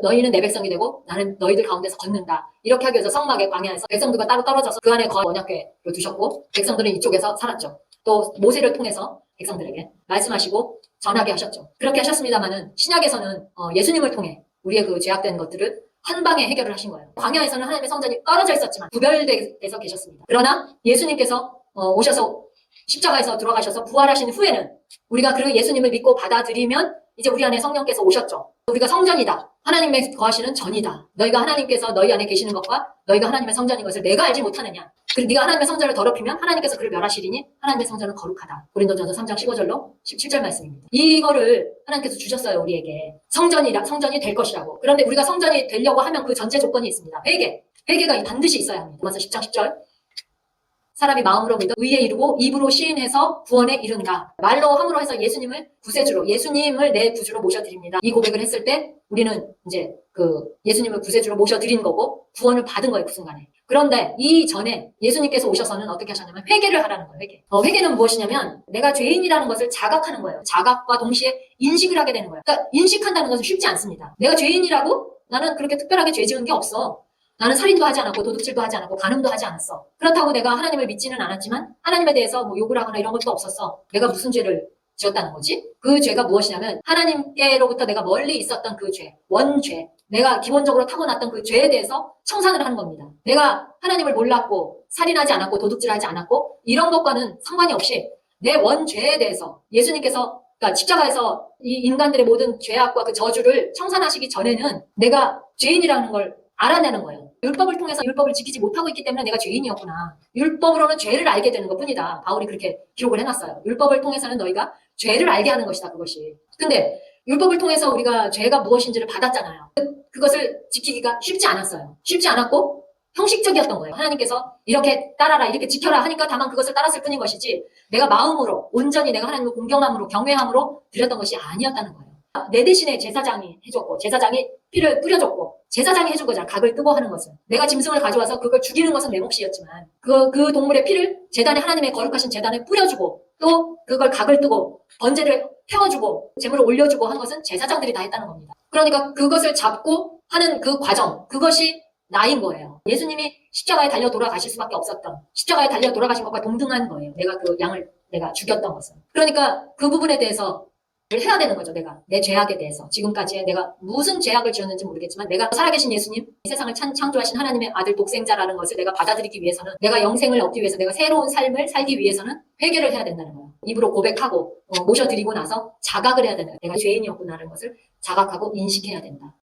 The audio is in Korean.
너희는 내 백성이 되고 나는 너희들 가운데서 걷는다. 이렇게 하기 위해서 성막의 광야에서 백성들과 따로 떨어져서 그 안에 언약궤를 두셨고 백성들은 이쪽에서 살았죠. 또 모세를 통해서 백성들에게 말씀하시고 전하게 하셨죠. 그렇게 하셨습니다마는 신약에서는 예수님을 통해 우리의 그 죄악된 것들을 한 방에 해결을 하신 거예요. 광야에서는 하나님의 성전이 떨어져 있었지만 구별돼서 계셨습니다. 그러나 예수님께서 오셔서 십자가에서 들어가셔서 부활하신 후에는 우리가 그 예수님을 믿고 받아들이면 이제 우리 안에 성령께서 오셨죠. 우리가 성전이다. 하나님의 거하시는 전이다. 너희가 하나님께서 너희 안에 계시는 것과 너희가 하나님의 성전인 것을 내가 알지 못하느냐. 그리고 네가 하나님의 성전을 더럽히면 하나님께서 그를 멸하시리니 하나님의 성전은 거룩하다. 고린도전서 3장 15절로 17절 말씀입니다. 이거를 하나님께서 주셨어요. 우리에게. 성전이 될 것이라고. 그런데 우리가 성전이 되려고 하면 그 전제 조건이 있습니다. 회개가 반드시 있어야 합니다. 로마서 10장 10절. 사람이 마음으로 믿어 의에 이르고 입으로 시인해서 구원에 이른다. 말로 함으로 해서 예수님을 내 구주로 모셔드립니다. 이 고백을 했을 때 우리는 이제 그 예수님을 구세주로 모셔드린 거고 구원을 받은 거예요. 그 순간에. 그런데 이 전에 예수님께서 오셔서는 어떻게 하셨냐면 회개를 하라는 거예요. 회개는 무엇이냐면 내가 죄인이라는 것을 자각하는 거예요. 자각과 동시에 인식을 하게 되는 거예요. 그러니까 인식한다는 것은 쉽지 않습니다. 내가 죄인이라고 나는 그렇게 특별하게 죄 지은 게 없어. 나는 살인도 하지 않았고 도둑질도 하지 않았고 간음도 하지 않았어. 그렇다고 내가 하나님을 믿지는 않았지만 하나님에 대해서 뭐 욕을 하거나 이런 것도 없었어. 내가 무슨 죄를 지었다는 거지? 그 죄가 무엇이냐면 하나님께로부터 내가 멀리 있었던 그 죄, 원죄, 내가 기본적으로 타고났던 그 죄에 대해서 청산을 하는 겁니다. 내가 하나님을 몰랐고 살인하지 않았고 도둑질하지 않았고 이런 것과는 상관이 없이 내 원죄에 대해서 예수님께서 그러니까 십자가에서 이 인간들의 모든 죄악과 그 저주를 청산하시기 전에는 내가 죄인이라는 걸 알아내는 거예요. 율법을 통해서 율법을 지키지 못하고 있기 때문에 내가 죄인이었구나. 율법으로는 죄를 알게 되는 것뿐이다. 바울이 그렇게 기록을 해놨어요. 율법을 통해서는 너희가 죄를 알게 하는 것이다. 그것이. 근데 율법을 통해서 우리가 죄가 무엇인지를 받았잖아요. 그것을 지키기가 쉽지 않았어요. 쉽지 않았고 형식적이었던 거예요. 하나님께서 이렇게 따라라, 이렇게 지켜라 하니까 다만 그것을 따랐을 뿐인 것이지 내가 마음으로 온전히 내가 하나님을 공경함으로 경외함으로 드렸던 것이 아니었다는 거예요. 내 대신에 제사장이 해줬고 제사장이 피를 뿌려줬고 제사장이 해준 거잖아. 각을 뜨고 하는 것은. 내가 짐승을 가져와서 그걸 죽이는 것은 내 몫이었지만 그 동물의 피를 제단에 하나님의 거룩하신 제단에 뿌려주고 또 그걸 각을 뜨고 번제를 태워주고 제물을 올려주고 하는 것은 제사장들이 다 했다는 겁니다. 그러니까 그것을 잡고 하는 그 과정, 그것이 나인 거예요. 예수님이 십자가에 달려 돌아가실 수밖에 없었던, 십자가에 달려 돌아가신 것과 동등한 거예요. 내가 그 양을 내가 죽였던 것은. 그러니까 그 부분에 대해서 해야 되는 거죠. 내가 내 죄악에 대해서 지금까지 내가 무슨 죄악을 지었는지 모르겠지만 내가 살아계신 예수님, 이 세상을 창조하신 하나님의 아들 독생자라는 것을 내가 받아들이기 위해서는 내가 영생을 얻기 위해서 내가 새로운 삶을 살기 위해서는 회개를 해야 된다는 거예요. 입으로 고백하고 모셔드리고 나서 자각을 해야 된다. 내가 죄인이었구나라는 것을 자각하고 인식해야 된다.